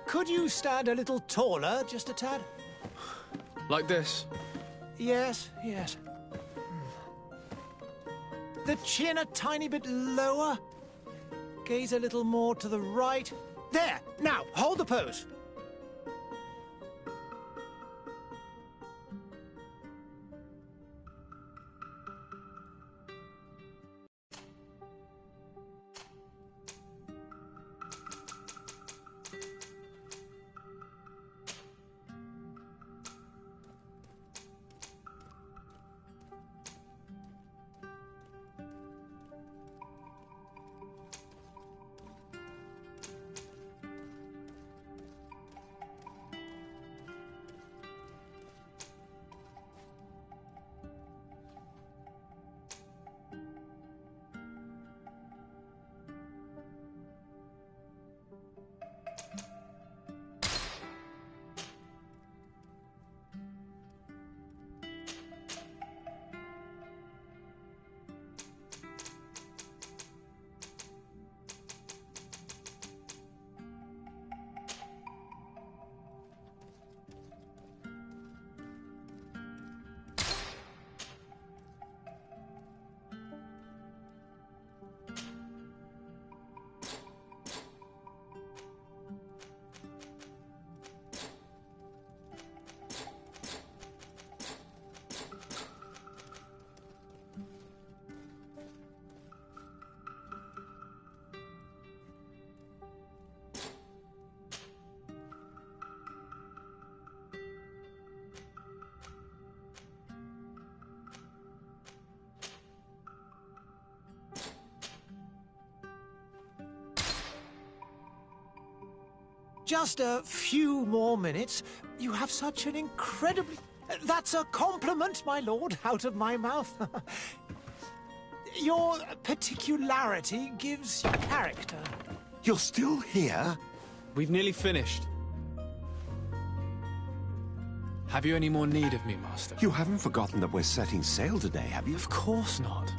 Could you stand a little taller, just a tad? Like this? Yes, yes. The chin a tiny bit lower. Gaze a little more to the right. There! Now, hold the pose. Just a few more minutes. You have such an incredibly... That's a compliment, my lord, out of my mouth. Your particularity gives you character. You're still here? We've nearly finished. Have you any more need of me, Master? You haven't forgotten that we're setting sail today, have you? Of course not.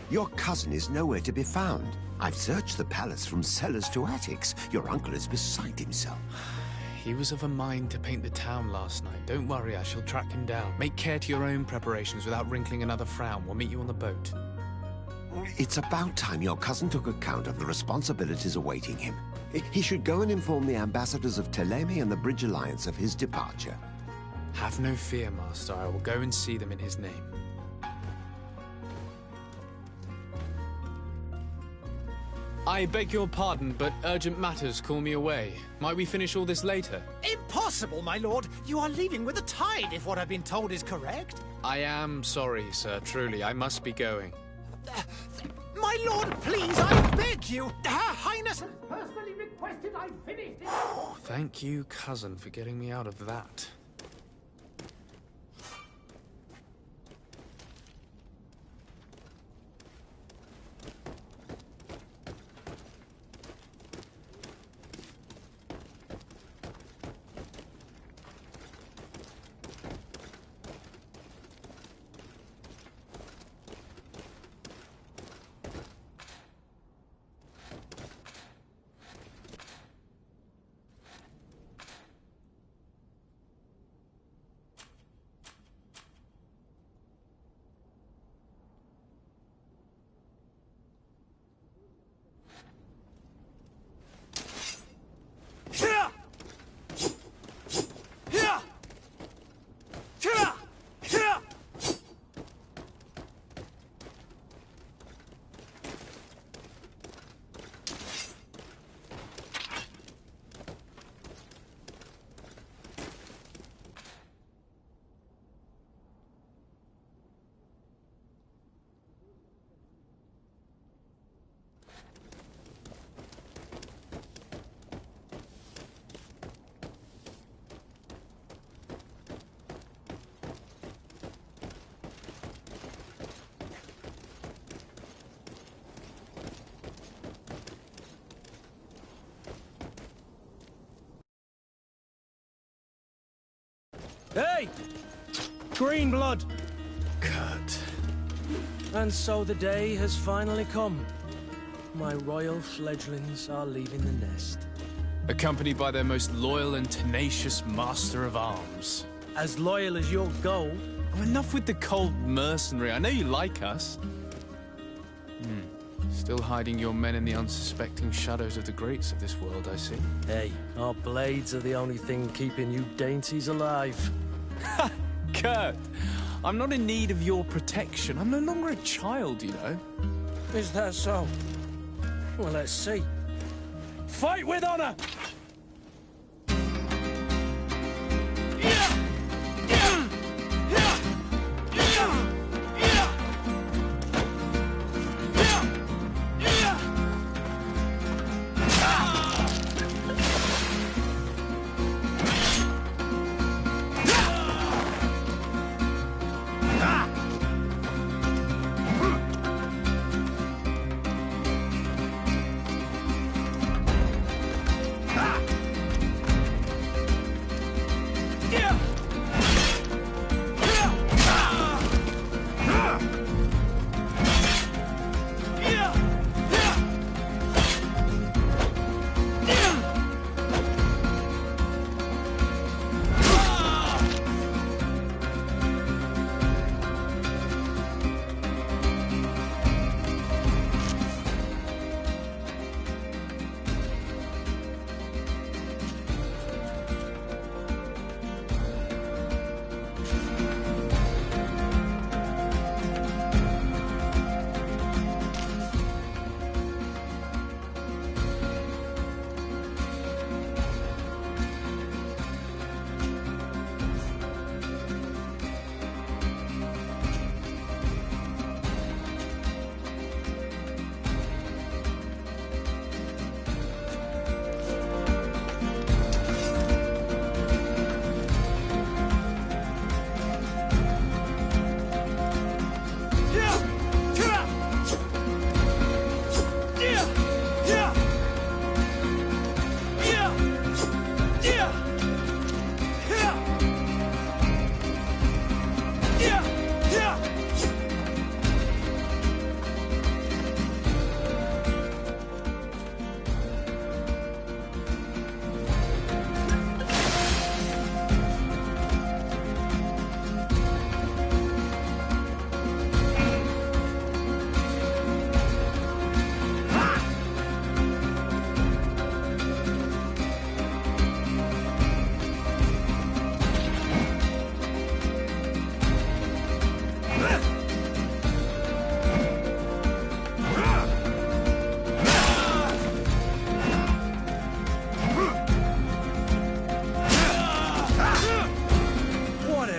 Your cousin is nowhere to be found. I've searched the palace from cellars to attics. Your uncle is beside himself. He was of a mind to paint the town last night. Don't worry, I shall track him down. Make care to your own preparations without wrinkling another frown. We'll meet you on the boat. It's about time your cousin took account of the responsibilities awaiting him. He should go and inform the ambassadors of Thélème and the Bridge Alliance of his departure. Have no fear, Master. I will go and see them in his name. I beg your pardon, but urgent matters call me away. Might we finish all this later? Impossible, my lord. You are leaving with the tide, if what I've been told is correct. I am sorry, sir. Truly, I must be going. My lord, please, I beg you. Her Highness has personally requested I finish it. Oh, thank you, cousin, for getting me out of that. Hey! Green blood! Kurt. And so the day has finally come. my royal fledglings are leaving the nest. Accompanied by their most loyal and tenacious master of arms. As loyal as your gold. Oh, enough with the cold mercenary. I know you like us. Still hiding your men in the unsuspecting shadows of the greats of this world, I see. Hey, our blades are the only thing keeping you dainties alive. Ha! Kurt! I'm not in need of your protection. I'm no longer a child, you know. Is that so? Well, let's see. Fight with honor!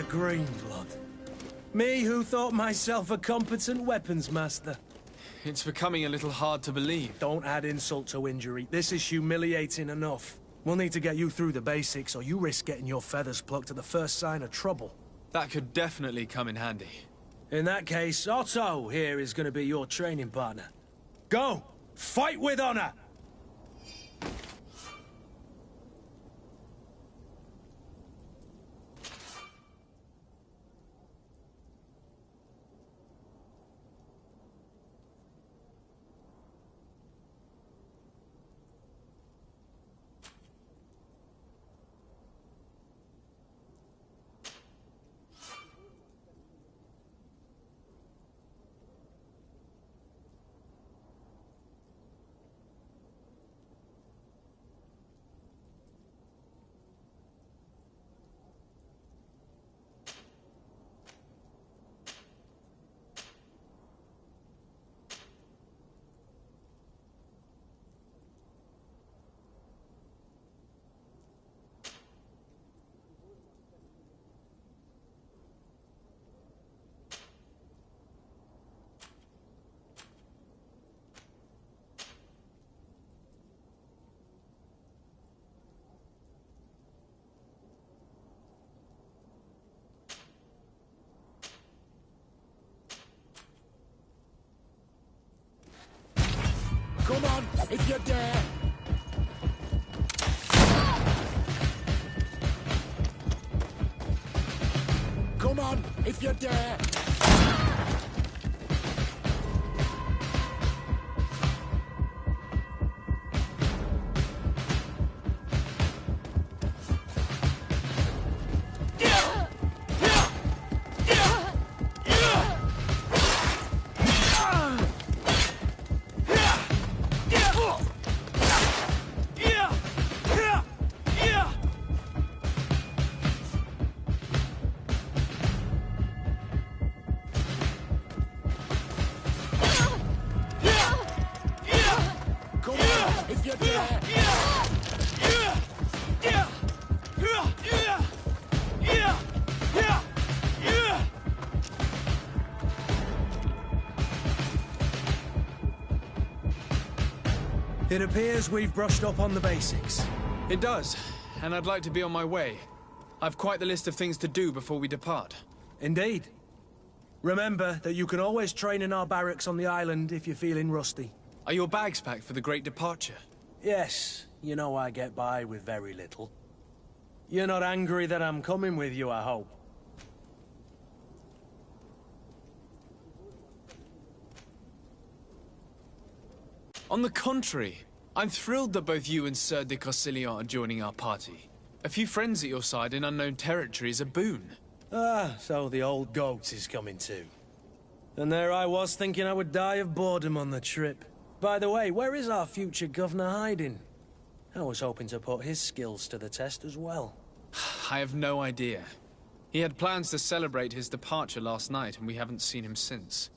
Greenblood. Me who thought myself a competent weapons master. It's becoming a little hard to believe. Don't add insult to injury. This is humiliating enough. We'll need to get you through the basics, or you risk getting your feathers plucked at the first sign of trouble. That could definitely come in handy. In that case, Otto here is going to be your training partner. Go! Fight with honor! Come on, if you're there. Come on, if you're there. you dare! It appears we've brushed up on the basics. It does, and I'd like to be on my way. I've quite the list of things to do before we depart. Indeed. Remember that you can always train in our barracks on the island if you're feeling rusty. Are your bags packed for the great departure? Yes, you know I get by with very little. You're not angry that I'm coming with you, I hope. On the contrary, I'm thrilled that both you and Sir de Corsillon are joining our party. A few friends at your side in unknown territory is a boon. Ah, so the old goat is coming too. And there I was thinking I would die of boredom on the trip. By the way, where is our future governor hiding? I was hoping to put his skills to the test as well. I have no idea. He had plans to celebrate his departure last night, and we haven't seen him since.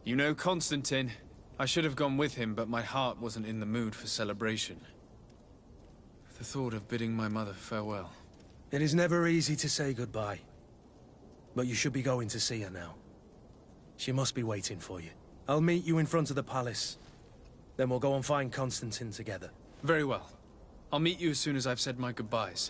You know Constantine. I should have gone with him, but my heart wasn't in the mood for celebration. The thought of bidding my mother farewell. It is never easy to say goodbye. But you should be going to see her now. She must be waiting for you. I'll meet you in front of the palace. Then we'll go and find Constantine together. Very well. I'll meet you as soon as I've said my goodbyes.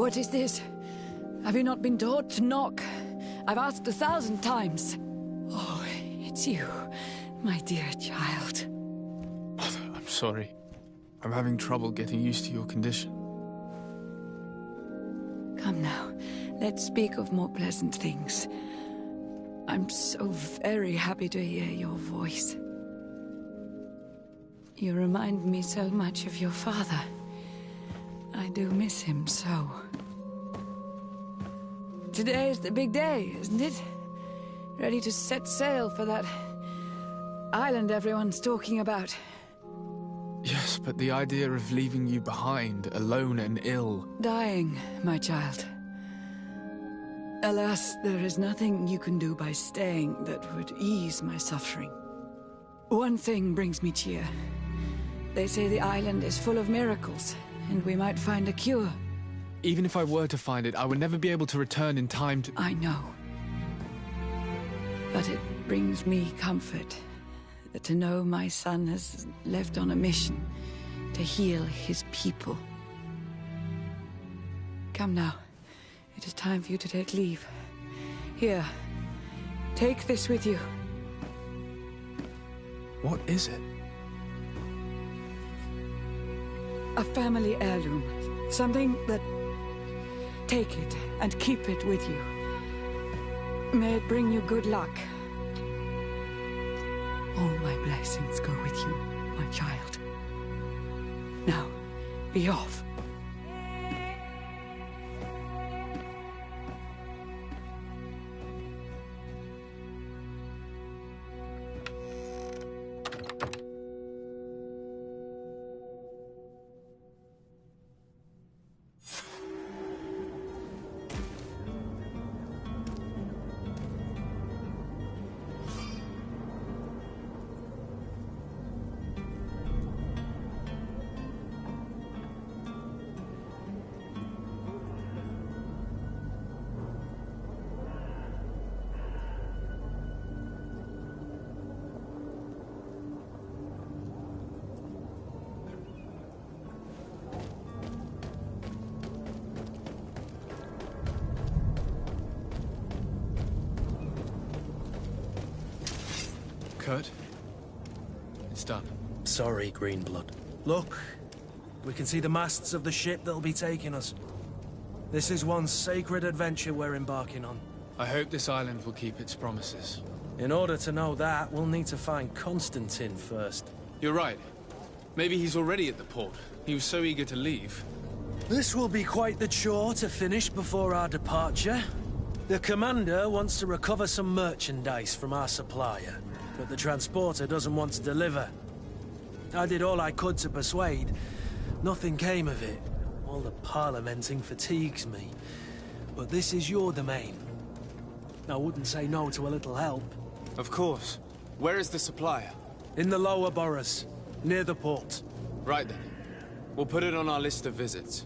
What is this? Have you not been taught to knock? I've asked 1,000 times. Oh, it's you, my dear child. Mother, I'm sorry. I'm having trouble getting used to your condition. Come now, let's speak of more pleasant things. I'm so very happy to hear your voice. You remind me so much of your father. I do miss him so. Today is the big day, isn't it? Ready to set sail for that island everyone's talking about. Yes, but the idea of leaving you behind, alone and ill... Dying, my child. Alas, there is nothing you can do by staying that would ease my suffering. One thing brings me cheer. They say the island is full of miracles, and we might find a cure. Even if I were to find it, I would never be able to return in time to... I know. But it brings me comfort to know my son has left on a mission to heal his people. Come now. It is time for you to take leave. Here. Take this with you. What is it? A family heirloom. Something that... Take it and keep it with you. May it bring you good luck. All my blessings go with you, my child. Now, be off. Kurt? It's done. Sorry, Greenblood. Look, we can see the masts of the ship that'll be taking us. This is one sacred adventure we're embarking on. I hope this island will keep its promises. In order to know that, we'll need to find Constantine first. You're right. Maybe he's already at the port. He was so eager to leave. This will be quite the chore to finish before our departure. The commander wants to recover some merchandise from our supplier, but the transporter doesn't want to deliver. I did all I could to persuade. Nothing came of it. All the parliamenting fatigues me. But this is your domain. I wouldn't say no to a little help. Of course. Where is the supplier? In the lower boroughs, near the port. Right then. We'll put it on our list of visits.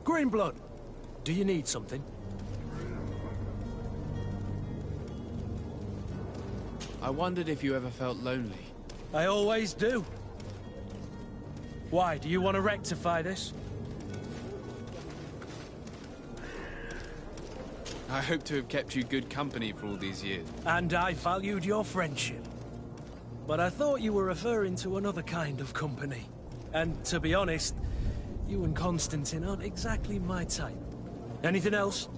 Greenblood, do you need something? I wondered if you ever felt lonely. I always do. Why, do you want to rectify this? I hope to have kept you good company for all these years. And I valued your friendship. But I thought you were referring to another kind of company. And to be honest, you and Constantine aren't exactly my type. Anything else?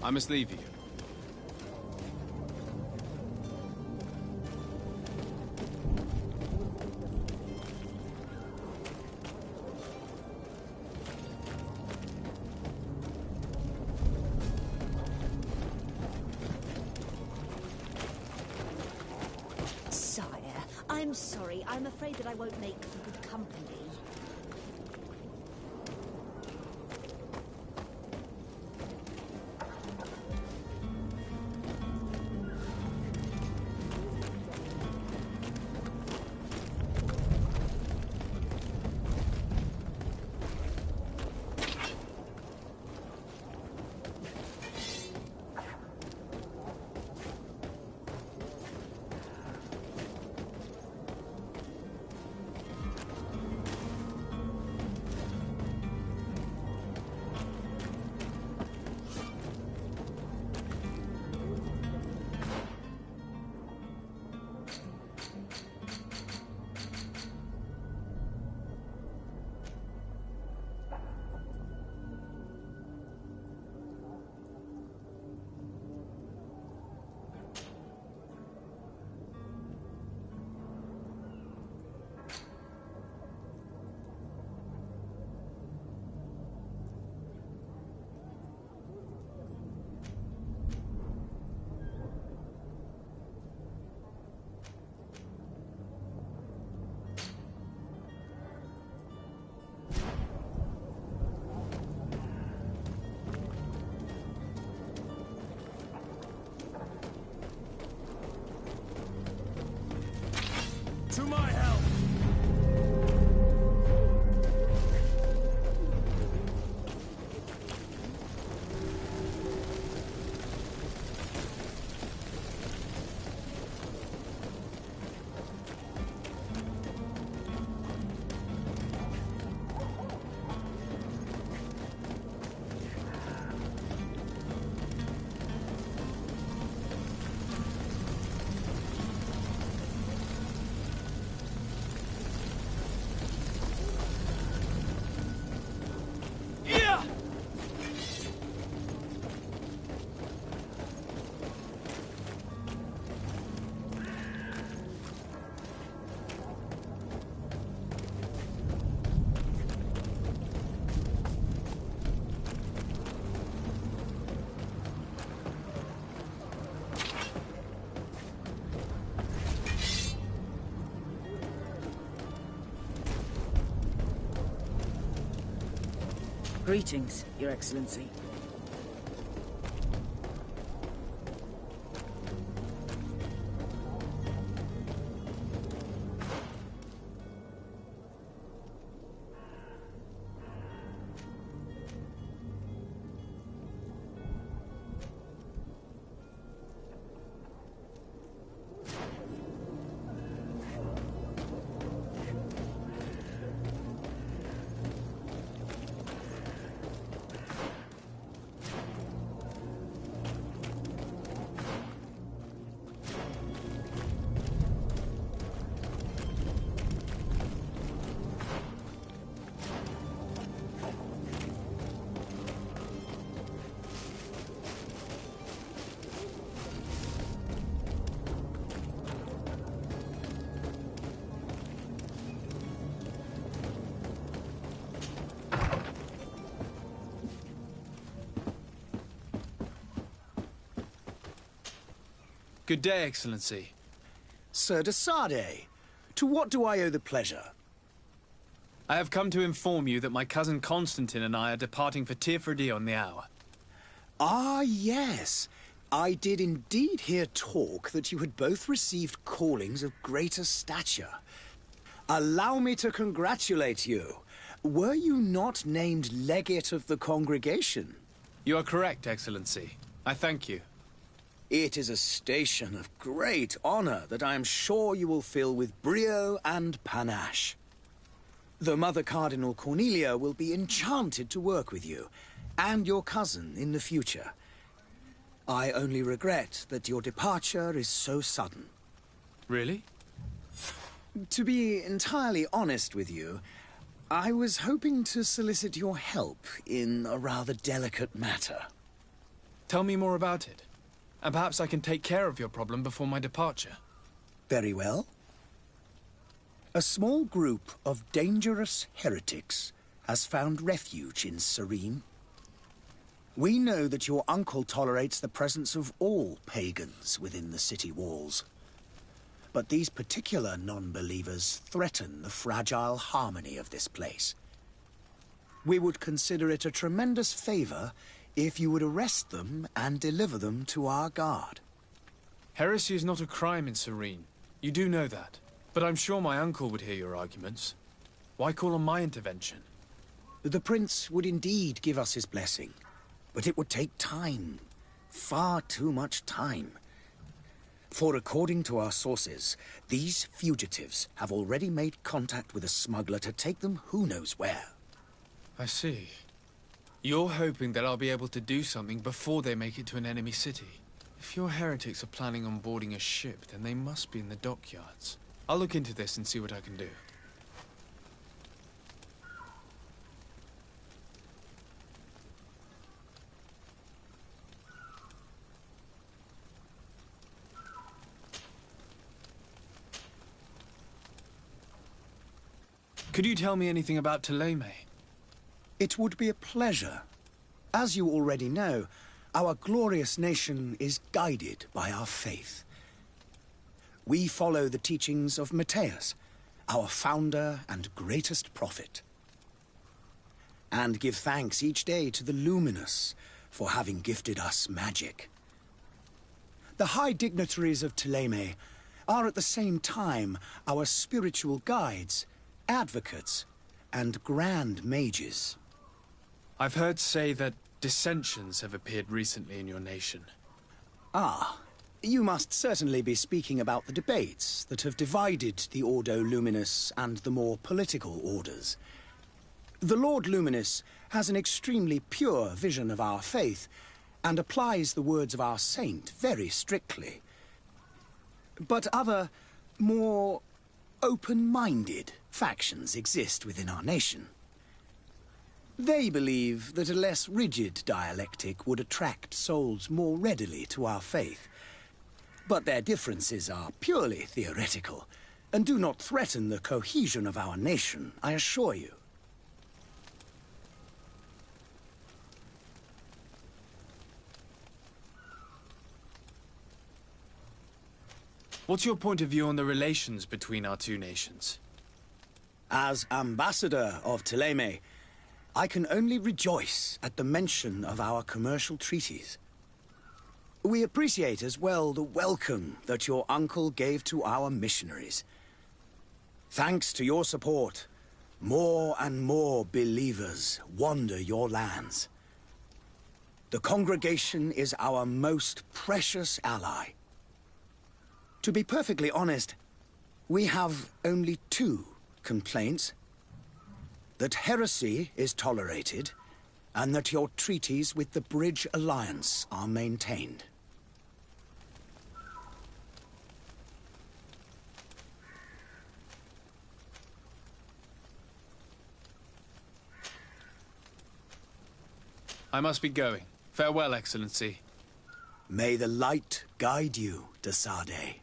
I must leave you. I'm sorry. I'm afraid that I won't make for good company. To my help! Greetings, Your Excellency. Good day, Excellency. Sir de Sardet, to what do I owe the pleasure? I have come to inform you that my cousin Constantine and I are departing for Teerfredi on the hour. Ah, yes. I did indeed hear talk that you had both received callings of greater stature. Allow me to congratulate you. Were you not named legate of the congregation? You are correct, Excellency. I thank you. It is a station of great honor that I am sure you will fill with brio and panache. The Mother Cardinal Cornelia will be enchanted to work with you, and your cousin in the future. I only regret that your departure is so sudden. Really? To be entirely honest with you, I was hoping to solicit your help in a rather delicate matter. Tell me more about it. And perhaps I can take care of your problem before my departure. Very well. A small group of dangerous heretics has found refuge in Serene. We know that your uncle tolerates the presence of all pagans within the city walls. But these particular non-believers threaten the fragile harmony of this place. We would consider it a tremendous favor if you would arrest them and deliver them to our guard. Heresy is not a crime in Serene. You do know that. But I'm sure my uncle would hear your arguments. Why call on my intervention? The prince would indeed give us his blessing, but it would take time. Far too much time. For according to our sources, these fugitives have already made contact with a smuggler to take them who knows where. I see. You're hoping that I'll be able to do something before they make it to an enemy city. If your heretics are planning on boarding a ship, then they must be in the dockyards. I'll look into this and see what I can do. Could you tell me anything about Thélème? It would be a pleasure. As you already know, our glorious nation is guided by our faith. We follow the teachings of Matthias, our founder and greatest prophet, and give thanks each day to the Luminous for having gifted us magic. The high dignitaries of Thélème are at the same time our spiritual guides, advocates, and grand mages. I've heard say that dissensions have appeared recently in your nation. Ah, you must certainly be speaking about the debates that have divided the Ordo Luminous and the more political orders. The Lord Luminous has an extremely pure vision of our faith and applies the words of our saint very strictly. But other, more open-minded factions exist within our nation. They believe that a less rigid dialectic would attract souls more readily to our faith. But their differences are purely theoretical, and do not threaten the cohesion of our nation, I assure you. What's your point of view on the relations between our two nations? As ambassador of Thélème, I can only rejoice at the mention of our commercial treaties. We appreciate as well the welcome that your uncle gave to our missionaries. Thanks to your support, more and more believers wander your lands. The congregation is our most precious ally. To be perfectly honest, we have only two complaints. That heresy is tolerated, and that your treaties with the Bridge Alliance are maintained. I must be going. Farewell, Excellency. May the light guide you, de Sade.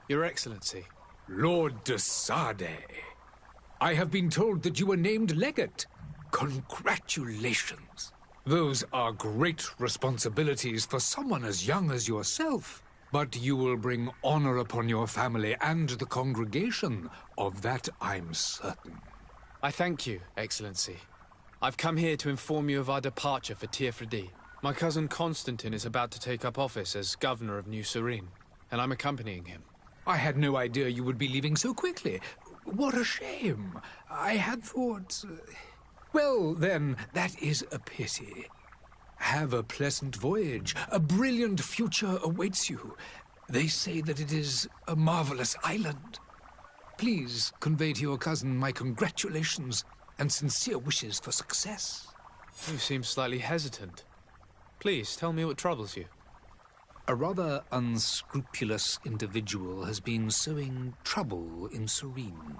Your Excellency. Lord de Sade, I have been told that you were named legate. Congratulations. Those are great responsibilities for someone as young as yourself. But you will bring honor upon your family and the congregation. Of that I'm certain. I thank you, Excellency. I've come here to inform you of our departure for Teofredi. My cousin Constantine is about to take up office as governor of New Serene, and I'm accompanying him. I had no idea you would be leaving so quickly. What a shame. I had thought... Well, then, that is a pity. Have a pleasant voyage. A brilliant future awaits you. They say that it is a marvelous island. Please convey to your cousin my congratulations and sincere wishes for success. You seem slightly hesitant. Please, tell me what troubles you. A rather unscrupulous individual has been sowing trouble in Serene.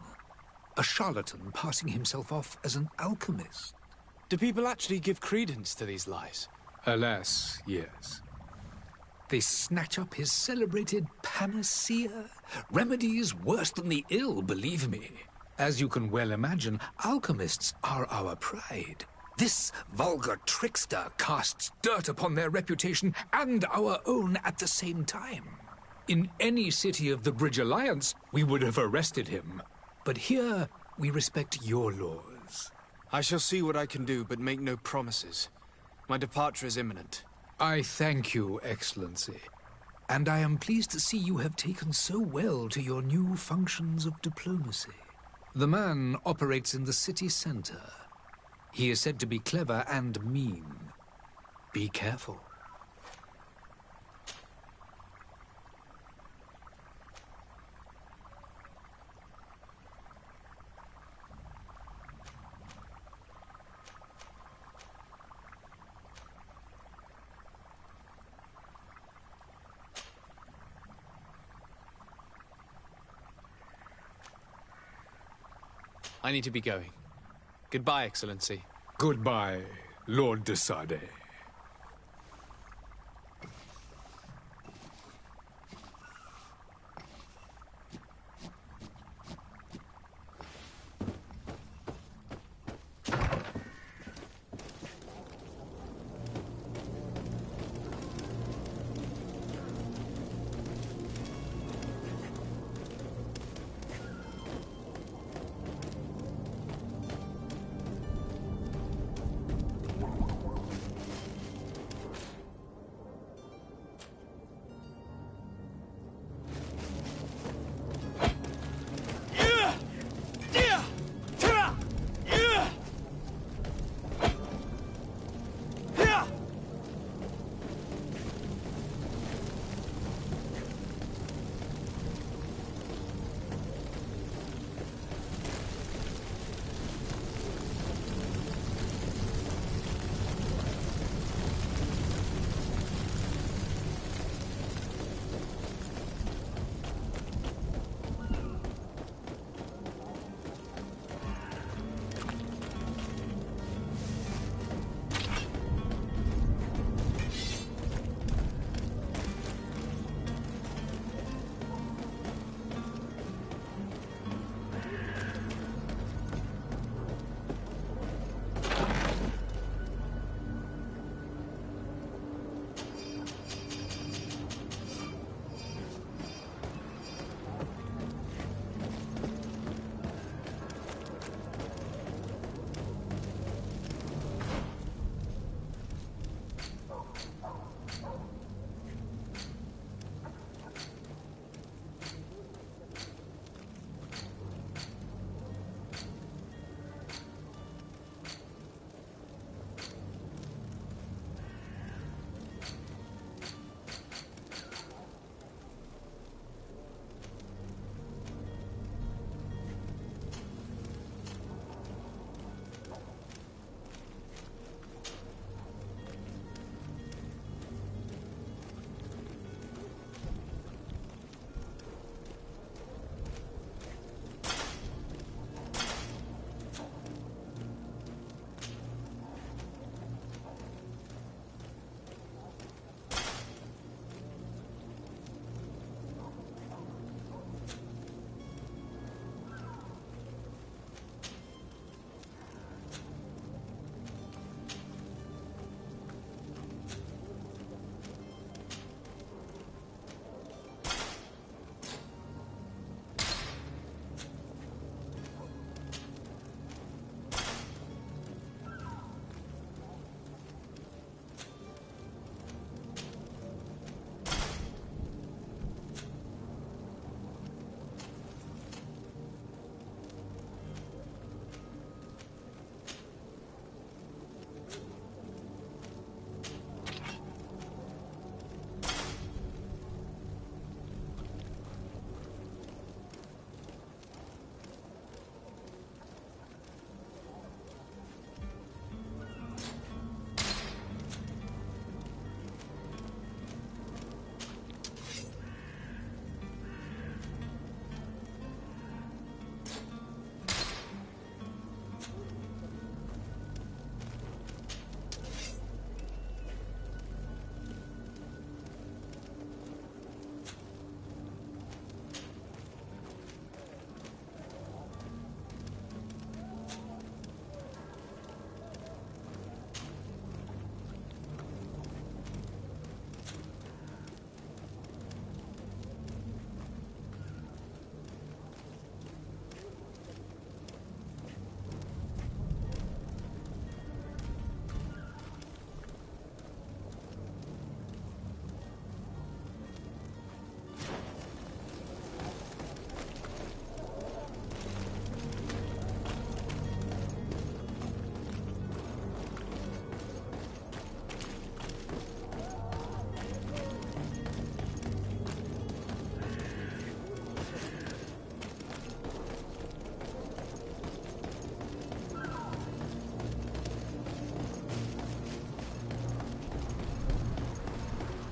A charlatan passing himself off as an alchemist. Do people actually give credence to these lies? Alas, yes. They snatch up his celebrated panacea. Remedies worse than the ill, believe me. As you can well imagine, alchemists are our pride. This vulgar trickster casts dirt upon their reputation and our own at the same time. In any city of the Bridge Alliance, we would have arrested him. But here, we respect your laws. I shall see what I can do, but make no promises. My departure is imminent. I thank you, Excellency. And I am pleased to see you have taken so well to your new functions of diplomacy. The man operates in the city center. He is said to be clever and mean. Be careful. I need to be going. Goodbye, Excellency. Goodbye, Lord de Sardet.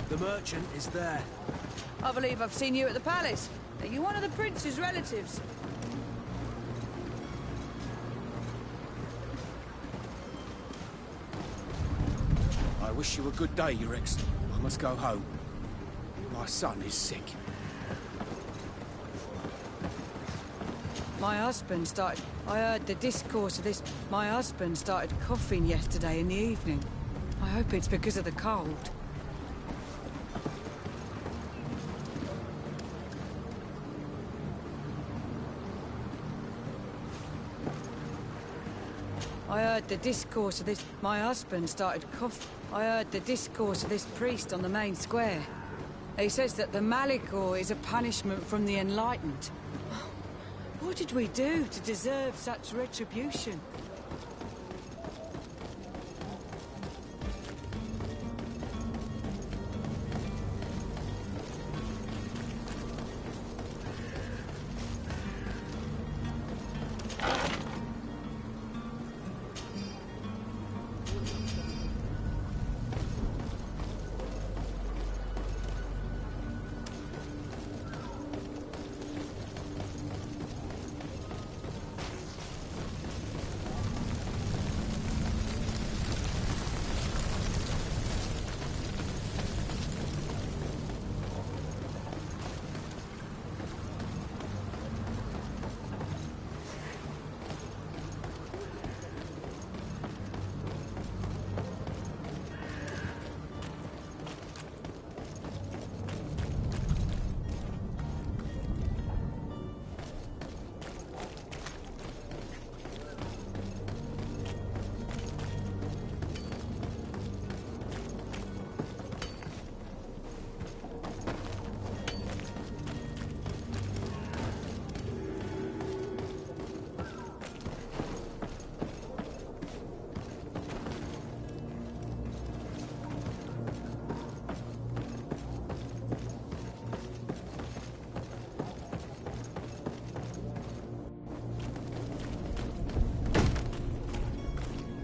The merchant is there. I believe I've seen you at the palace. Are you one of the prince's relatives? wish you a good day, Your Ex. I must go home. My son is sick. My husband started... I heard the discourse of this... My husband started coughing yesterday in the evening. I hope it's because of the cold. I heard the discourse of this... My husband started coughing. I heard the discourse of this priest on the main square. He says that the Malicor is a punishment from the Enlightened. What did we do to deserve such retribution?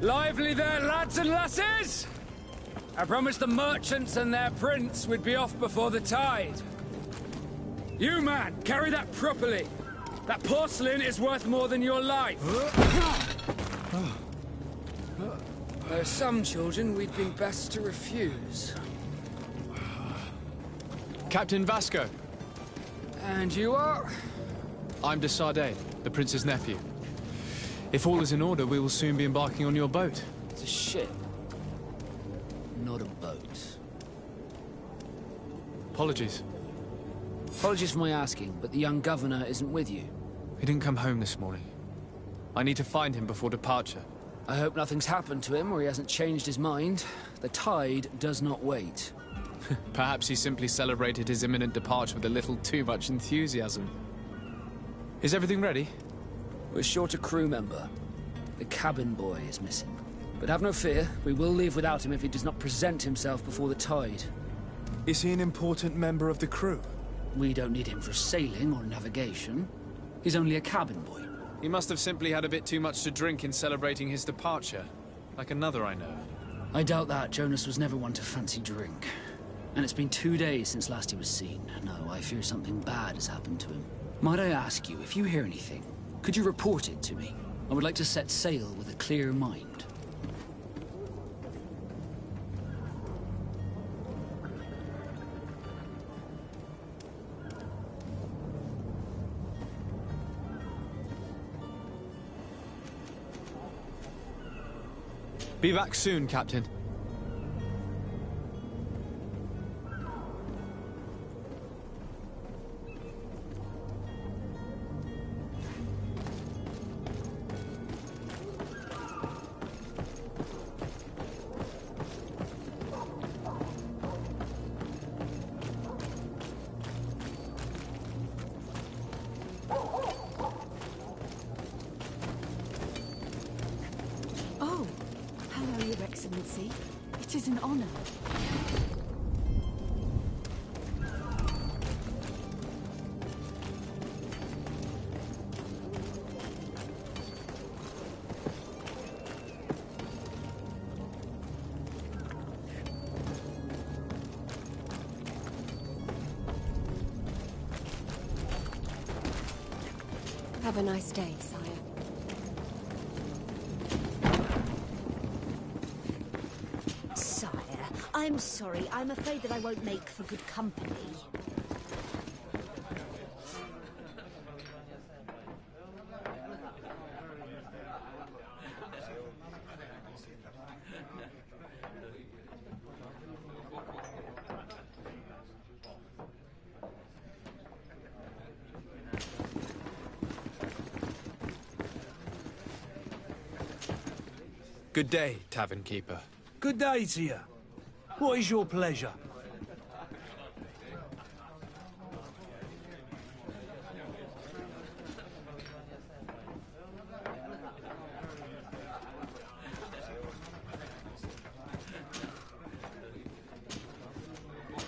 Lively there, lads and lasses! I promised the merchants and their prince we'd be off before the tide. You, man, carry that properly. That porcelain is worth more than your life. There are some children we'd been best to refuse. Captain Vasco. And you are? I'm de Sardet, the prince's nephew. If all is in order, we will soon be embarking on your boat. It's a ship, not a boat. Apologies. Apologies for my asking, but the young governor isn't with you. He didn't come home this morning. I need to find him before departure. I hope nothing's happened to him or he hasn't changed his mind. The tide does not wait. Perhaps he simply celebrated his imminent departure with a little too much enthusiasm. Is everything ready? We're short a crew member. The cabin boy is missing. But have no fear, we will leave without him if he does not present himself before the tide. Is he an important member of the crew? We don't need him for sailing or navigation. He's only a cabin boy. He must have simply had a bit too much to drink in celebrating his departure. Like another I know. I doubt that. Jonas was never one to fancy drink. And it's been 2 days since last he was seen. No, I fear something bad has happened to him. Might I ask you, if you hear anything, could you report it to me? I would like to set sail with a clear mind. Be back soon, Captain. It is an honor. Have a nice day, sire. Sire, I'm sorry. I'm afraid that I won't make for good company. Good day, Tavern Keeper. Good day to you. What is your pleasure?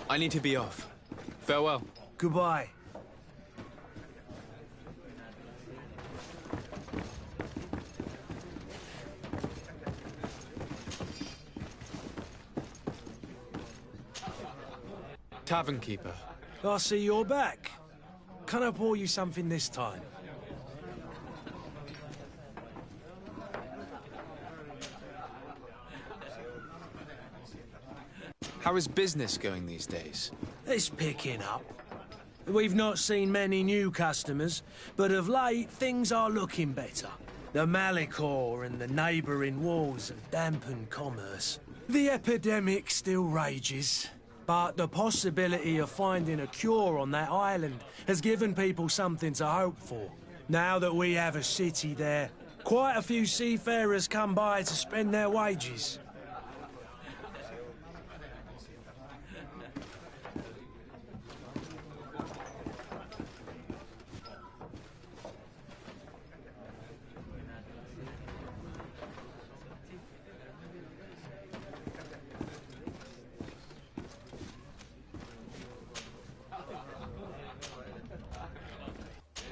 I need to be off. Farewell. Goodbye. Tavern Keeper. I see you're back. Can I pour you something this time? How is business going these days? It's picking up. We've not seen many new customers, but of late things are looking better. The Malicor and the neighbouring wars have dampened commerce. The epidemic still rages, but the possibility of finding a cure on that island has given people something to hope for. Now that we have a city there, quite a few seafarers come by to spend their wages.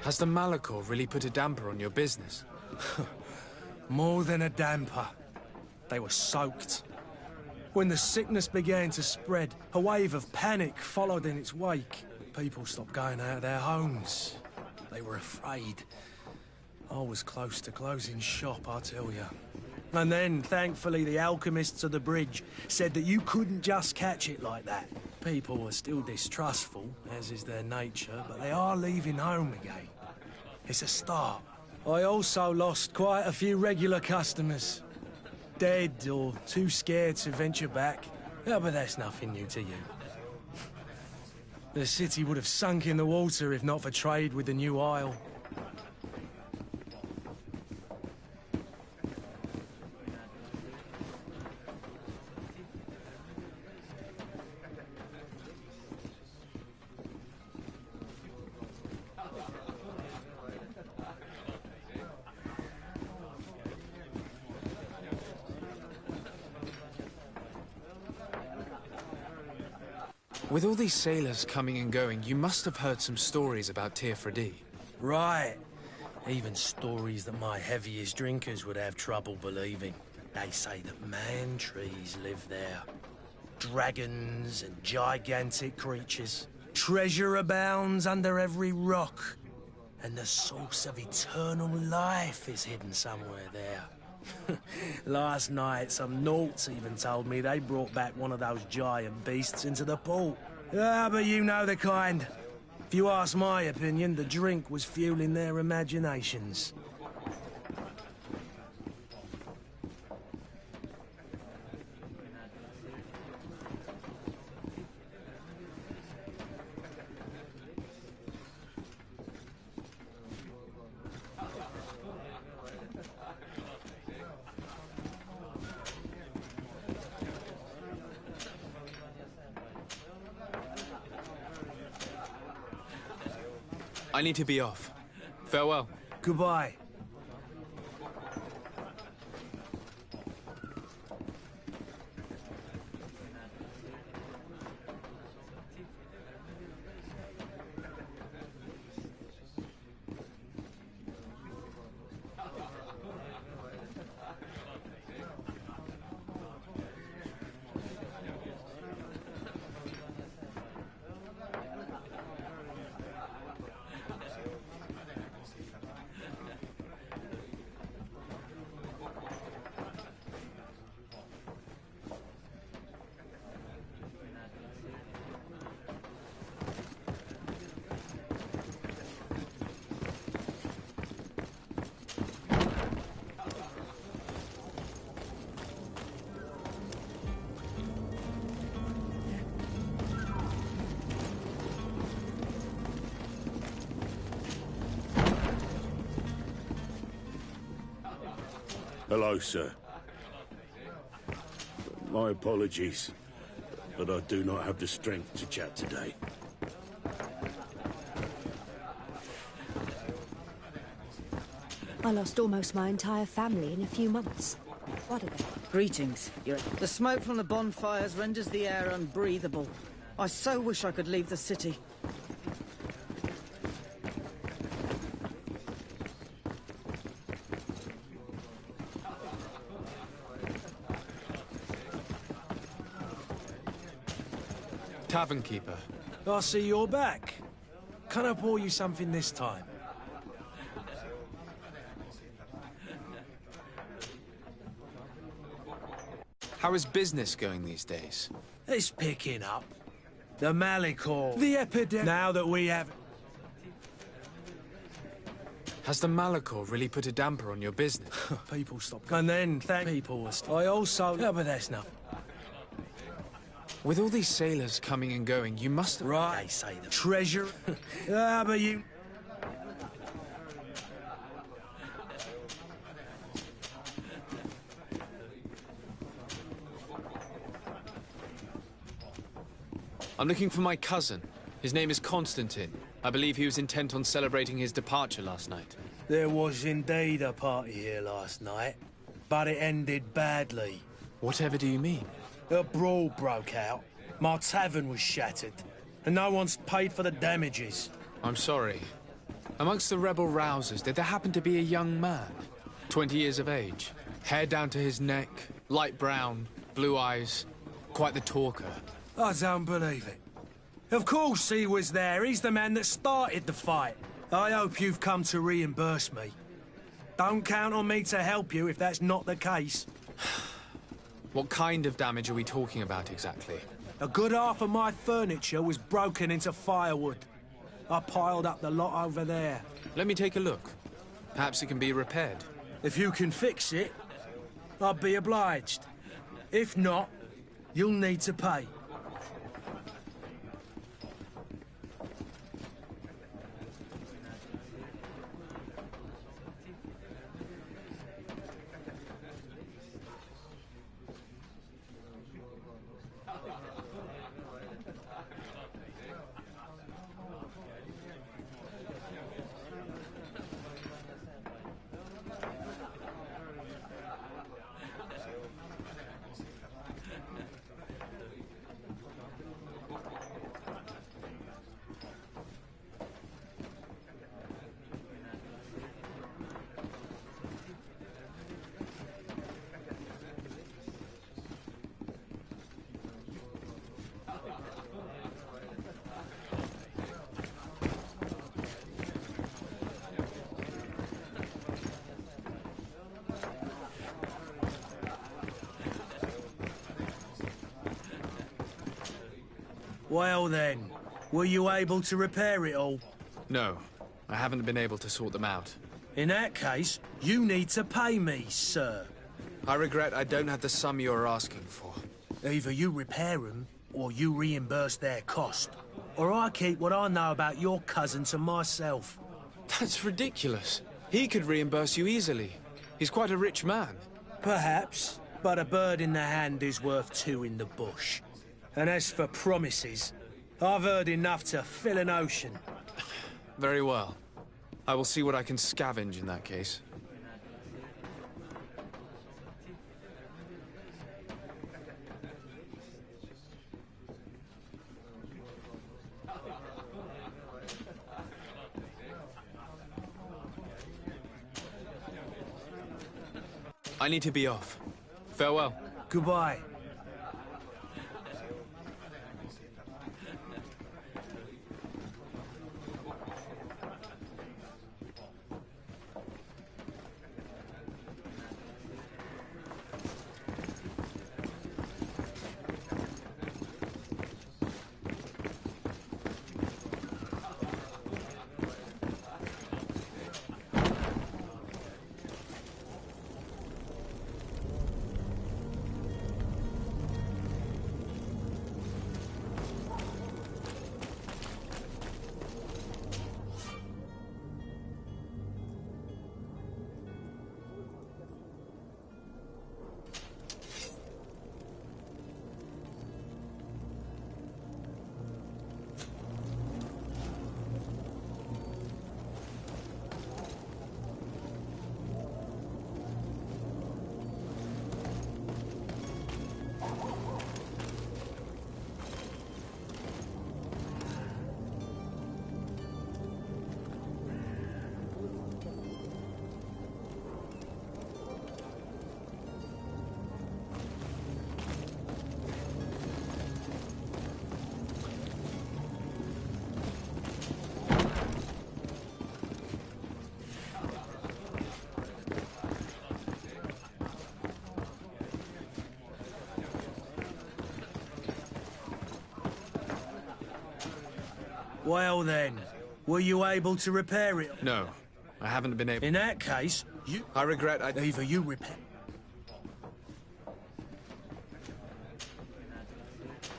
Has the Malicor really put a damper on your business? More than a damper. They were soaked. When the sickness began to spread, a wave of panic followed in its wake. People stopped going out of their homes. They were afraid. I was close to closing shop, I tell you. And then, thankfully, the alchemists of the bridge said that you couldn't just catch it like that. People are still distrustful, as is their nature, but they are leaving home again. It's a start. I also lost quite a few regular customers. Dead or too scared to venture back. Yeah, but that's nothing new to you. The city would have sunk in the water if not for trade with the New Isle. With all these sailors coming and going, you must have heard some stories about Teofredi. Right. Even stories that my heaviest drinkers would have trouble believing. They say that man-trees live there. Dragons and gigantic creatures. Treasure abounds under every rock. And the source of eternal life is hidden somewhere there. Last night, some Nauts even told me they brought back one of those giant beasts into the port. Ah, but you know the kind. If you ask my opinion, the drink was fueling their imaginations. I need to be off. Farewell. Goodbye. Hello, sir. My apologies, but I do not have the strength to chat today. I lost almost my entire family in a few months. What are they? Greetings, Your... The smoke from the bonfires renders the air unbreathable. I so wish I could leave the city. Tavern keeper. I see you're back. Can I pour you something this time? How is business going these days? It's picking up. The Malicor. The epidemic. Now that we have... Has the Malicor really put a damper on your business? People stop. And then thank people. I also... Yeah, but that's nothing. With all these sailors coming and going, you must have... Right, say the treasure. Ah, but you... I'm looking for my cousin. His name is Constantine. I believe he was intent on celebrating his departure last night. There was indeed a party here last night, but it ended badly. Whatever do you mean? A brawl broke out. My tavern was shattered, and no one's paid for the damages. I'm sorry. Amongst the rebel rousers, did there happen to be a young man? 20 years of age. Hair down to his neck, light brown, blue eyes. Quite the talker. I don't believe it. Of course he was there. He's the man that started the fight. I hope you've come to reimburse me. Don't count on me to help you if that's not the case. What kind of damage are we talking about exactly? A good half of my furniture was broken into firewood. I piled up the lot over there. Let me take a look. Perhaps it can be repaired. If you can fix it, I'd be obliged. If not, you'll need to pay. Well then, were you able to repair it all? No, I haven't been able to sort them out. In that case, you need to pay me, sir. I regret I don't have the sum you're asking for. Either you repair them, or you reimburse their cost. Or I keep what I know about your cousin to myself. That's ridiculous. He could reimburse you easily. He's quite a rich man. Perhaps, but a bird in the hand is worth two in the bush. And as for promises, I've heard enough to fill an ocean. Very well. I will see what I can scavenge in that case. I need to be off. Farewell. Goodbye. Well then, were you able to repair it? No, I haven't been able... In that case, I regret either you repair...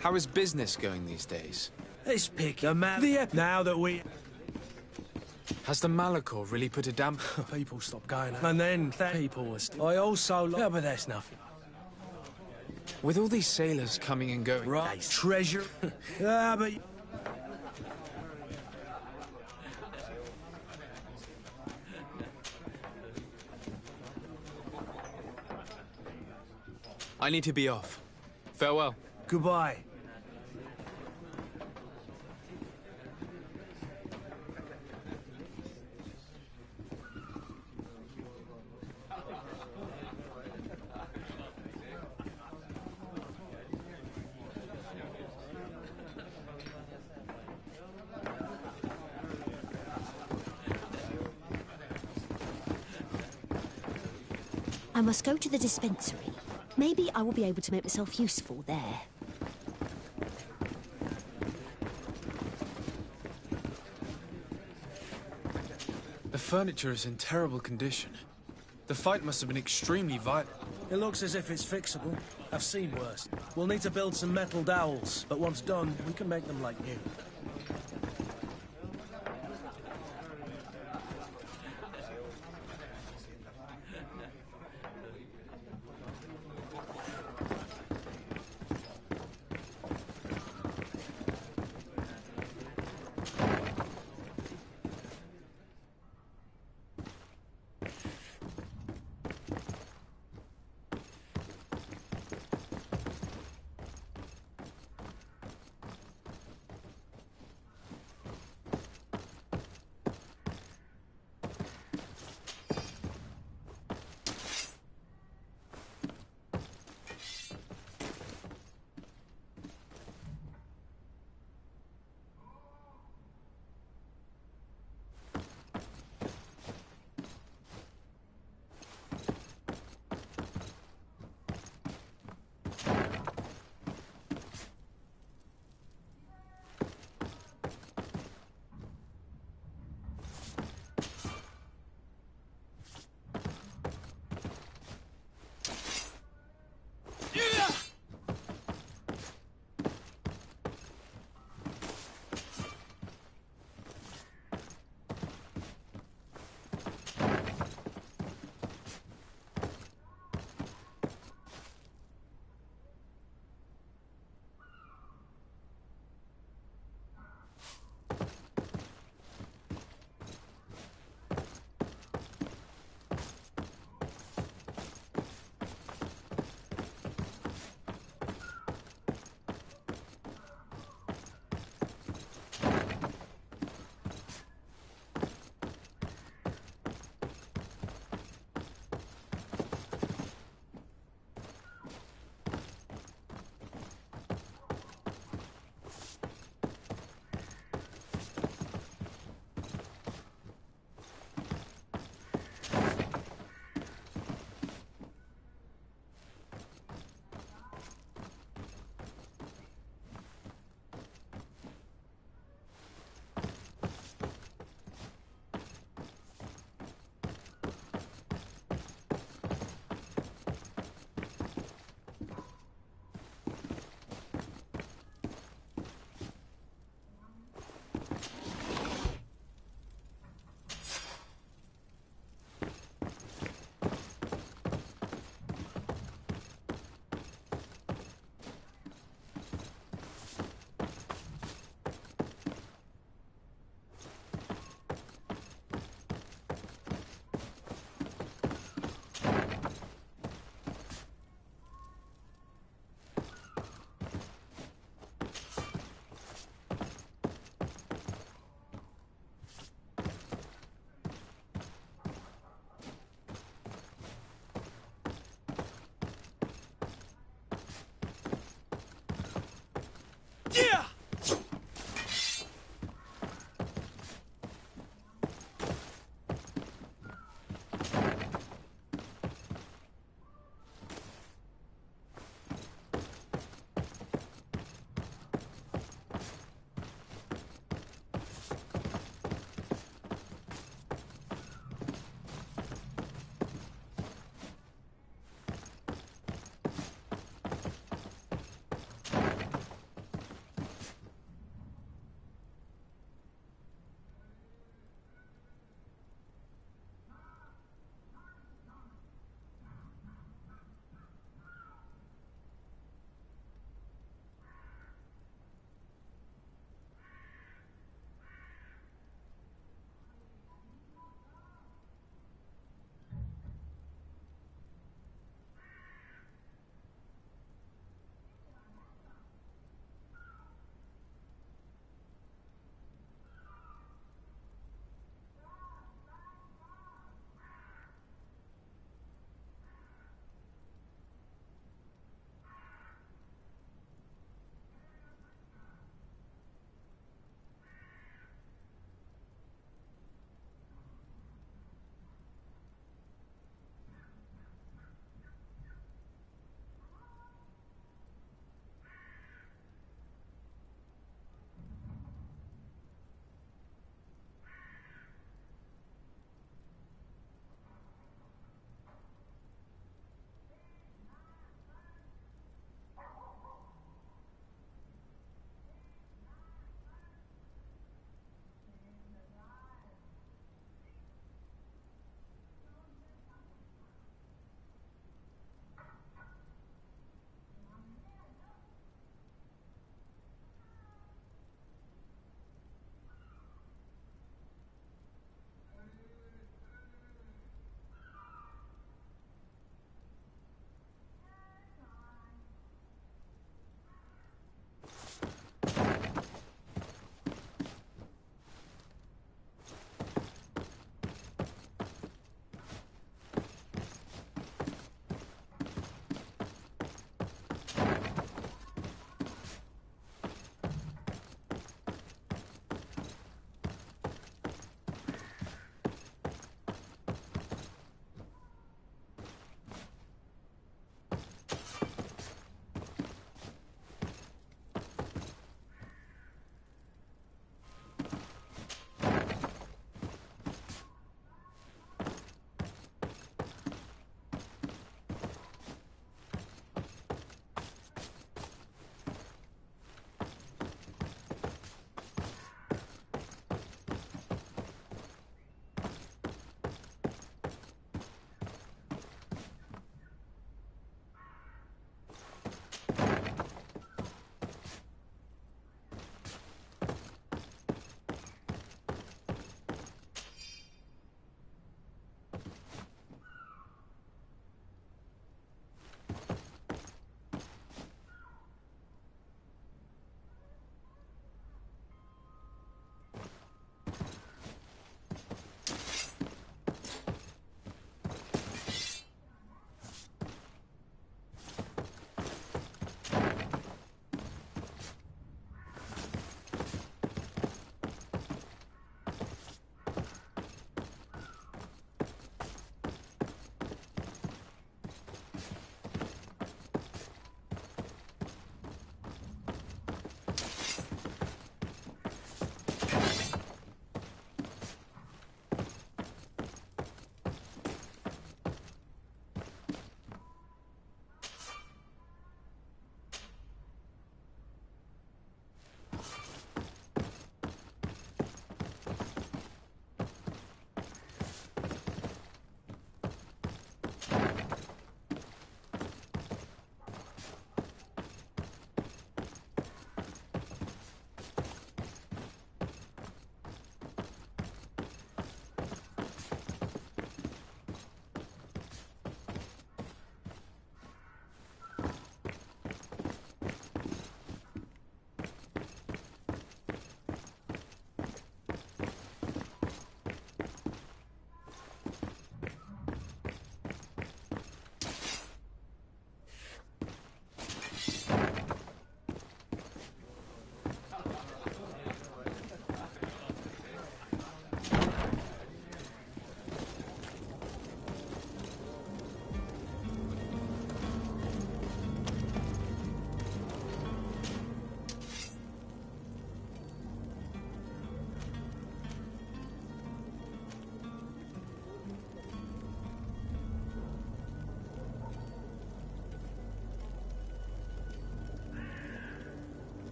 How is business going these days? It's picking. Now that we... Has the Malachor really put a damp... People stopped going out. And then people were still... I also... Yeah, but that's nothing. With all these sailors coming and going... Right, treasure... Ah, but... I need to be off. Farewell. Goodbye. I must go to the dispensary. Maybe I will be able to make myself useful there. The furniture is in terrible condition. The fight must have been extremely violent. It looks as if it's fixable. I've seen worse. We'll need to build some metal dowels, but once done, we can make them like new.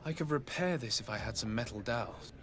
I could repair this if I had some metal dowels.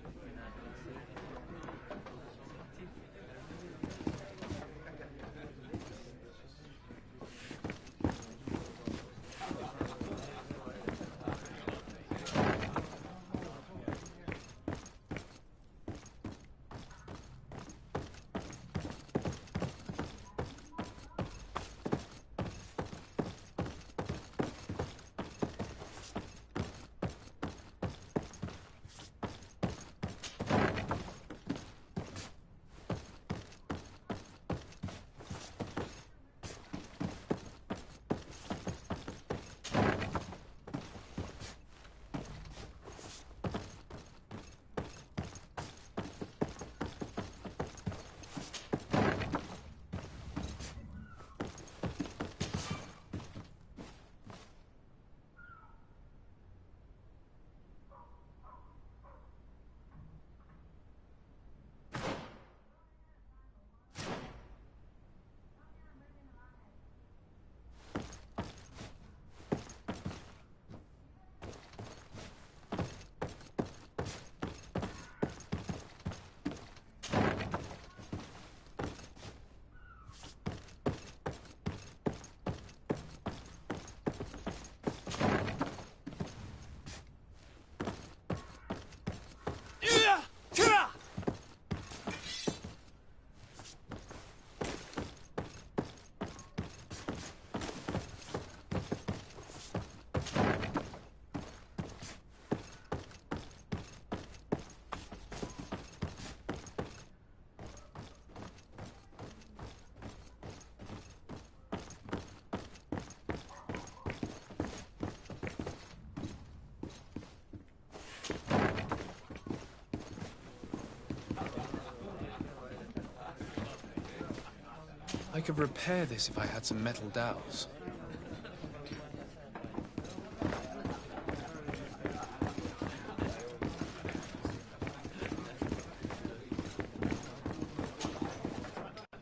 I could repair this if I had some metal dowels.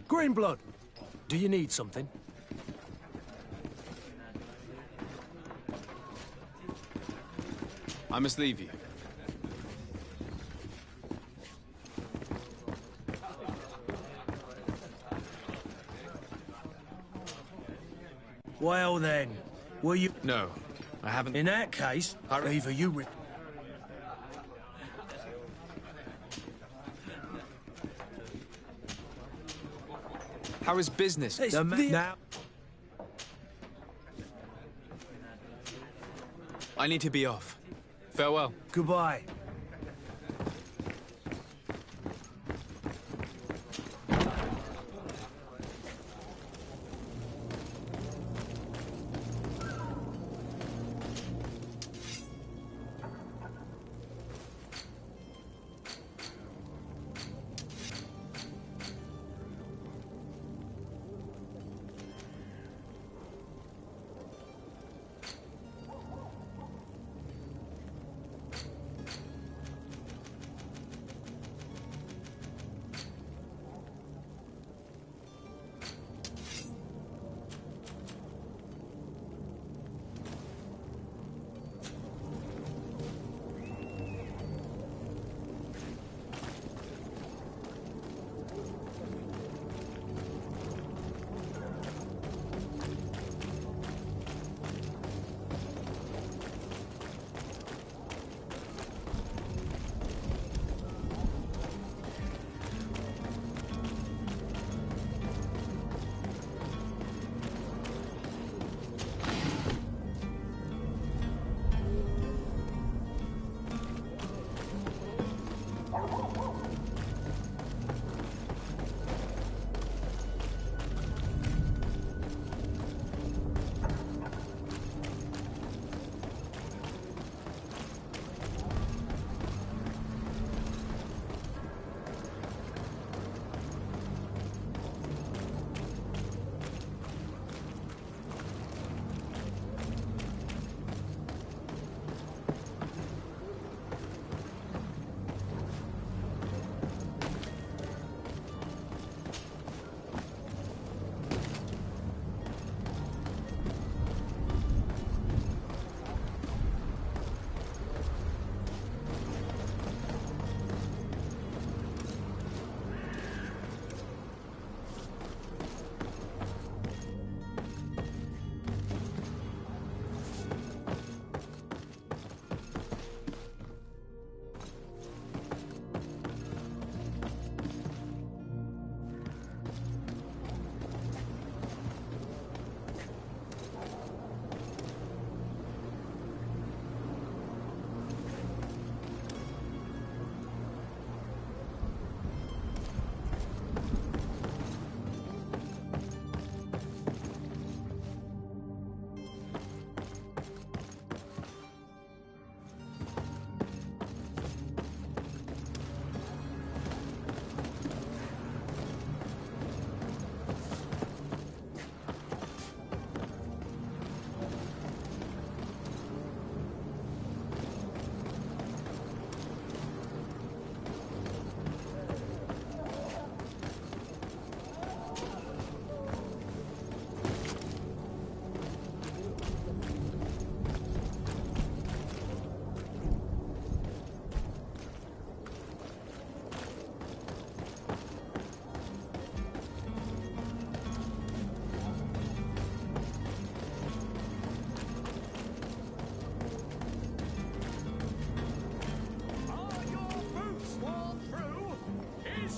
Greenblood, do you need something? I must leave you. Well then, were you... No, I haven't... In that case, either you... How is business? Now... I need to be off. Farewell. Goodbye.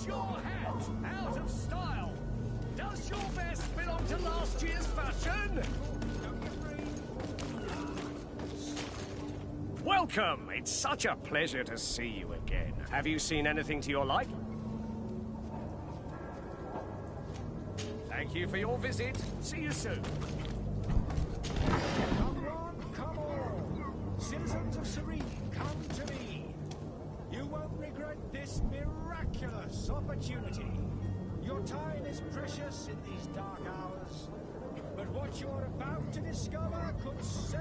What's your hat? Out of style. Does your vest belong to last year's fashion? Welcome. It's such a pleasure to see you again. Have you seen anything to your liking? Thank you for your visit. See you soon. Come on, come on. Citizens of Serene, come to me. You won't regret this miraculous opportunity. Your time is precious in these dark hours, but what you're about to discover could save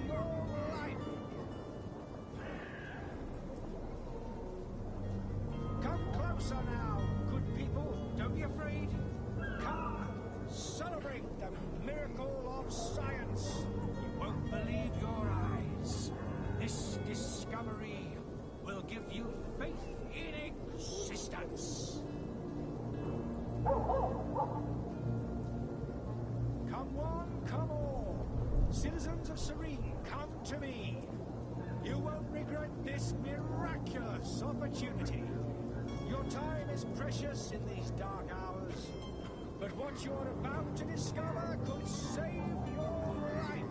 your life. Come closer now, good people. Don't be afraid. Come, celebrate the miracle of science. You won't believe your eyes. This discovery will give you faith in existence. Come one, come all. Citizens of Serene, come to me. You won't regret this miraculous opportunity. Your time is precious in these dark hours, but what you're about to discover could save your life.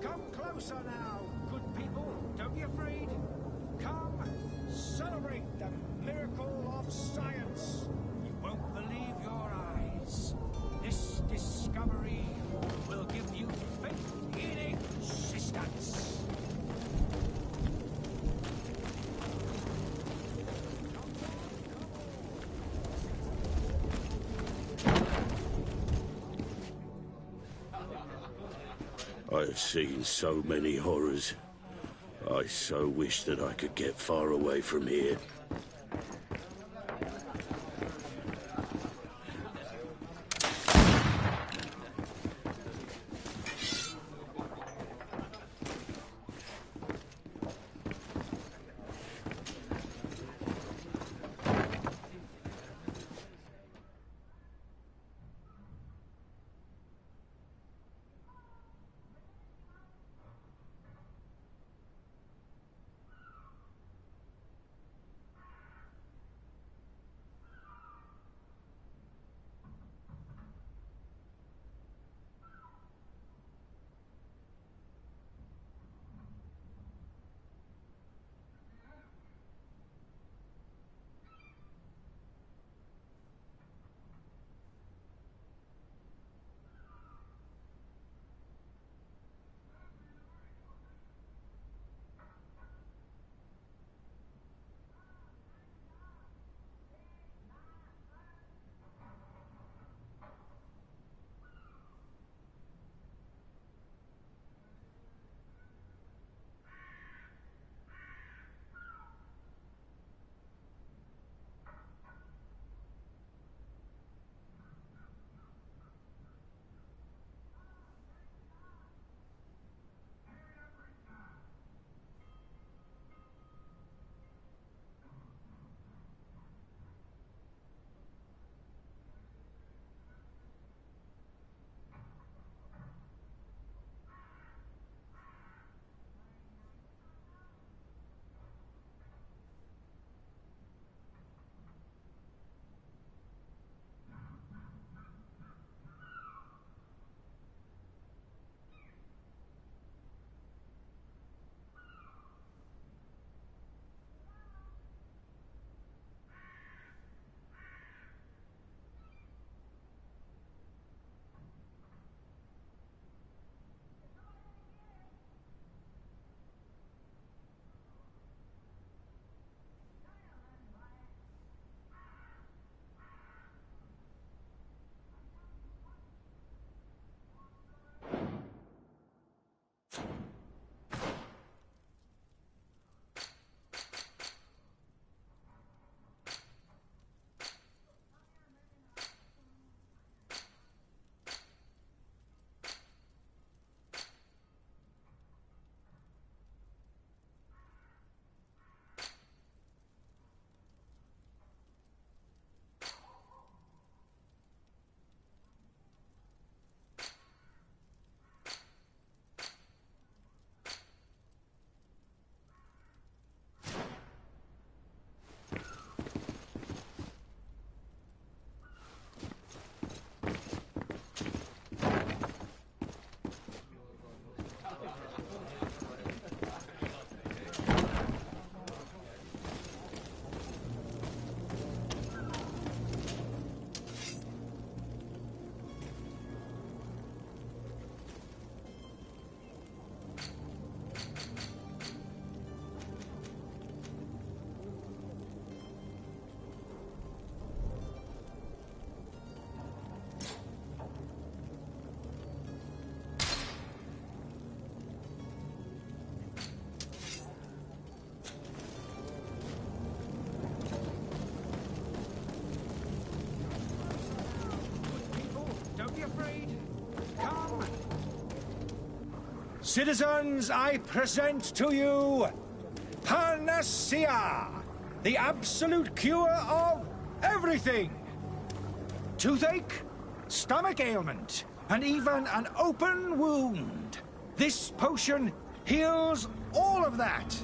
Come closer now, good people. Don't be afraid. Come, celebrate the miracle of science. You won't believe your eyes. This discovery will give you faith in existence. I've seen so many horrors. I so wish that I could get far away from here. Citizens, I present to you Panacea, the absolute cure of everything. Toothache, stomach ailment, and even an open wound. This potion heals all of that.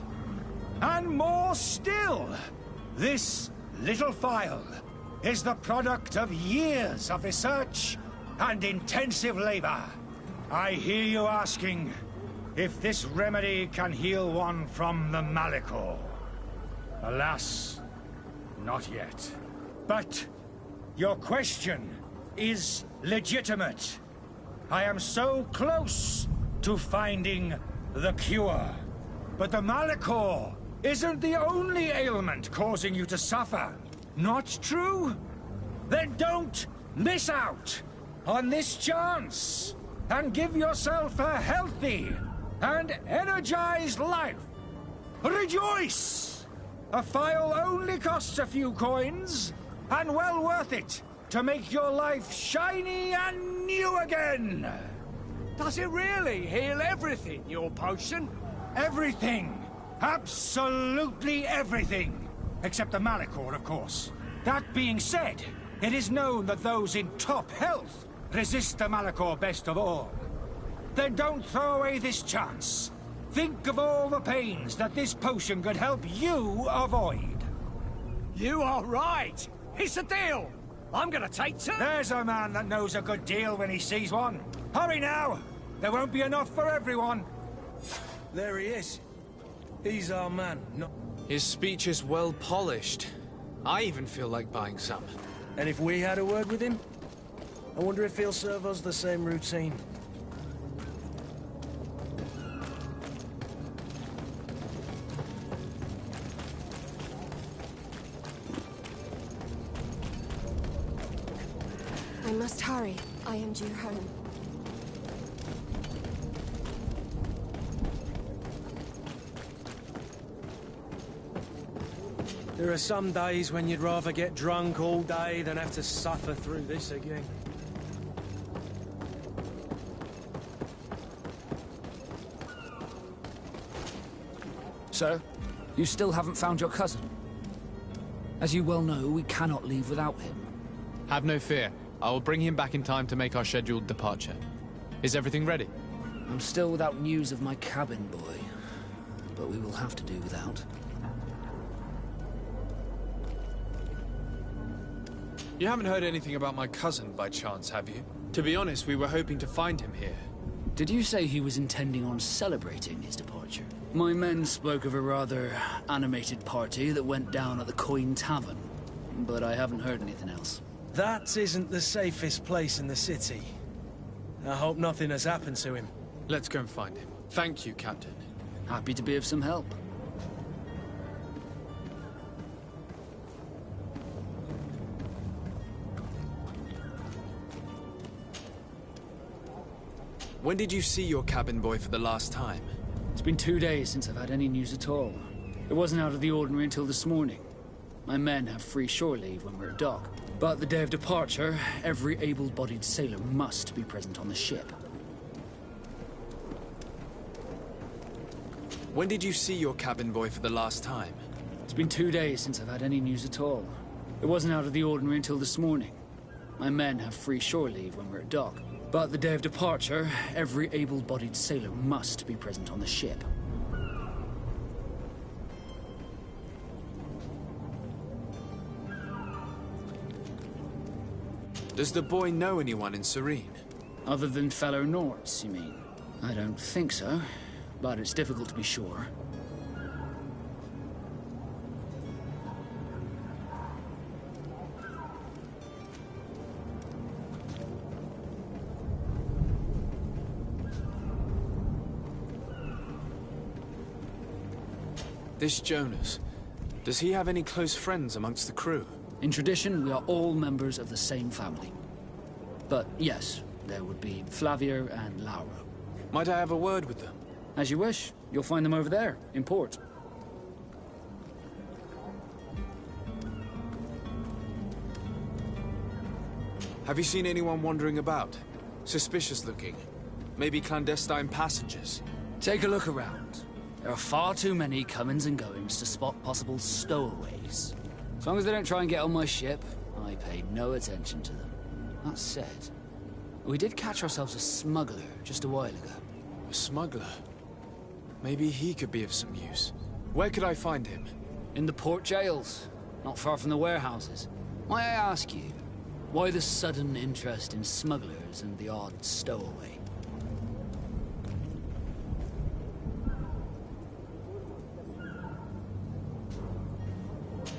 And more still. This little phial is the product of years of research and intensive labor. I hear you asking if this remedy can heal one from the Malachor. Alas, not yet. But your question is legitimate. I am so close to finding the cure. But the Malachor isn't the only ailment causing you to suffer. Not true? Then don't miss out on this chance and give yourself a healthy and energized life. Rejoice! A phial only costs a few coins, and well worth it to make your life shiny and new again. Does it really heal everything, your potion? Everything. Absolutely everything. Except the Malachor, of course. That being said, it is known that those in top health resist the Malachor best of all. Then don't throw away this chance. Think of all the pains that this potion could help you avoid. You are right. It's a deal. I'm gonna take two. There's a man that knows a good deal when he sees one. Hurry now. There won't be enough for everyone. There he is. He's our man, not... His speech is well polished. I even feel like buying some. And if we had a word with him? I wonder if he'll serve us the same routine. I must hurry. I am due home. There are some days when you'd rather get drunk all day than have to suffer through this again. Sir, you still haven't found your cousin. As you well know, we cannot leave without him. Have no fear. I will bring him back in time to make our scheduled departure. Is everything ready? I'm still without news of my cabin boy, but we will have to do without. You haven't heard anything about my cousin by chance, have you? To be honest, we were hoping to find him here. Did you say he was intending on celebrating his departure? My men spoke of a rather animated party that went down at the Coin Tavern, but I haven't heard anything else. That isn't the safest place in the city. I hope nothing has happened to him. Let's go and find him. Thank you, Captain. Happy to be of some help. When did you see your cabin boy for the last time? It's been 2 days since I've had any news at all. It wasn't out of the ordinary until this morning. My men have free shore leave when we're at dock. But the day of departure, every able-bodied sailor must be present on the ship. When did you see your cabin boy for the last time? It's been 2 days since I've had any news at all. It wasn't out of the ordinary until this morning. My men have free shore leave when we're at dock. But the day of departure, every able-bodied sailor must be present on the ship. Does the boy know anyone in Serene? Other than fellow Nords, you mean? I don't think so, but it's difficult to be sure. This Jonas, does he have any close friends amongst the crew? In tradition, we are all members of the same family. But yes, there would be Flavio and Laura. Might I have a word with them? As you wish. You'll find them over there, in port. Have you seen anyone wandering about? Suspicious looking. Maybe clandestine passengers? Take a look around. There are far too many comings and goings to spot possible stowaways. As long as they don't try and get on my ship, I pay no attention to them. That said, we did catch ourselves a smuggler just a while ago. A smuggler? Maybe he could be of some use. Where could I find him? In the port jails, not far from the warehouses. May I ask you, why the sudden interest in smugglers and the odd stowaway?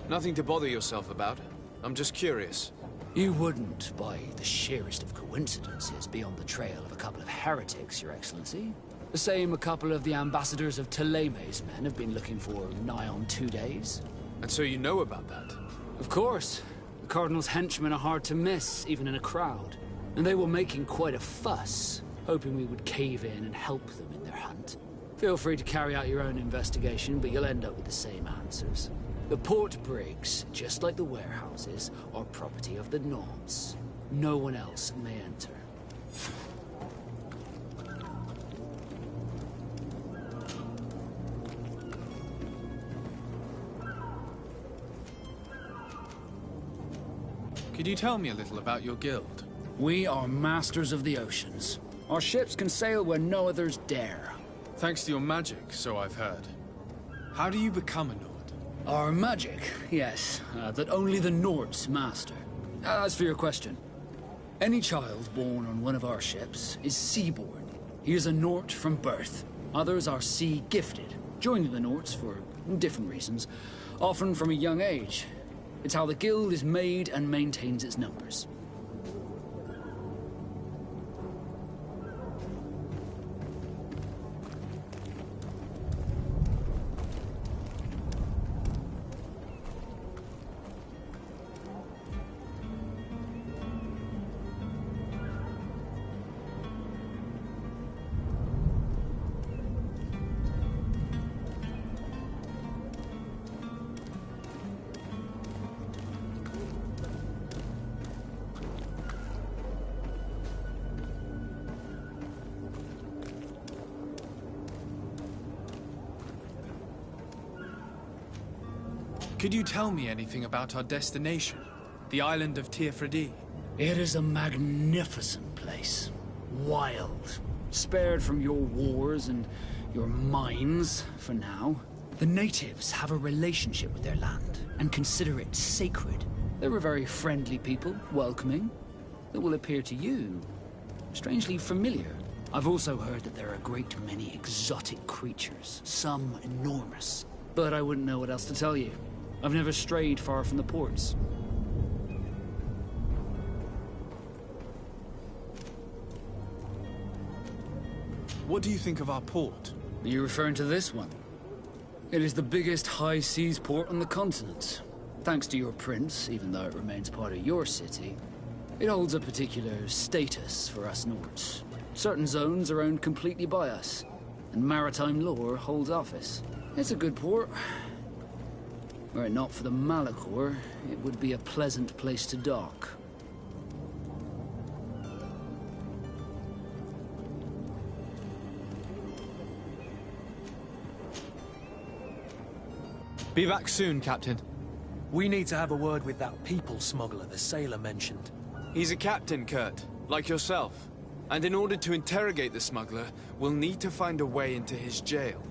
Nothing to bother yourself about. I'm just curious. You wouldn't, by the sheerest of coincidences, be on the trail of a couple of heretics, Your Excellency. The same a couple of the ambassadors of Theleme's men have been looking for nigh on 2 days. And so you know about that? Of course. The Cardinal's henchmen are hard to miss, even in a crowd. And they were making quite a fuss, hoping we would cave in and help them in their hunt. Feel free to carry out your own investigation, but you'll end up with the same answers. The port brigs, just like the warehouses, are property of the Nauts. No one else may enter. Could you tell me a little about your guild? We are masters of the oceans. Our ships can sail where no others dare. Thanks to your magic, so I've heard. How do you become a Nord? Our magic, yes, that only the Nords master. As for your question, any child born on one of our ships is seaborn. He is a Nort from birth. Others are sea-gifted, joining the Norts for different reasons, often from a young age. It's how the guild is made and maintains its numbers. Could you tell me anything about our destination? The island of Teofredi? It is a magnificent place. Wild. Spared from your wars and your mines, for now. The natives have a relationship with their land, and consider it sacred. They're a very friendly people, welcoming. That will appear to you strangely familiar. I've also heard that there are a great many exotic creatures, some enormous. But I wouldn't know what else to tell you. I've never strayed far from the ports. What do you think of our port? Are you referring to this one? It is the biggest high seas port on the continent. Thanks to your prince, even though it remains part of your city, it holds a particular status for us Nords. Certain zones are owned completely by us, and maritime law holds office. It's a good port. Were it not for the Malachor, it would be a pleasant place to dock. Be back soon, Captain. We need to have a word with that people smuggler the sailor mentioned. He's a captain, Kurt, like yourself. And in order to interrogate the smuggler, we'll need to find a way into his jail.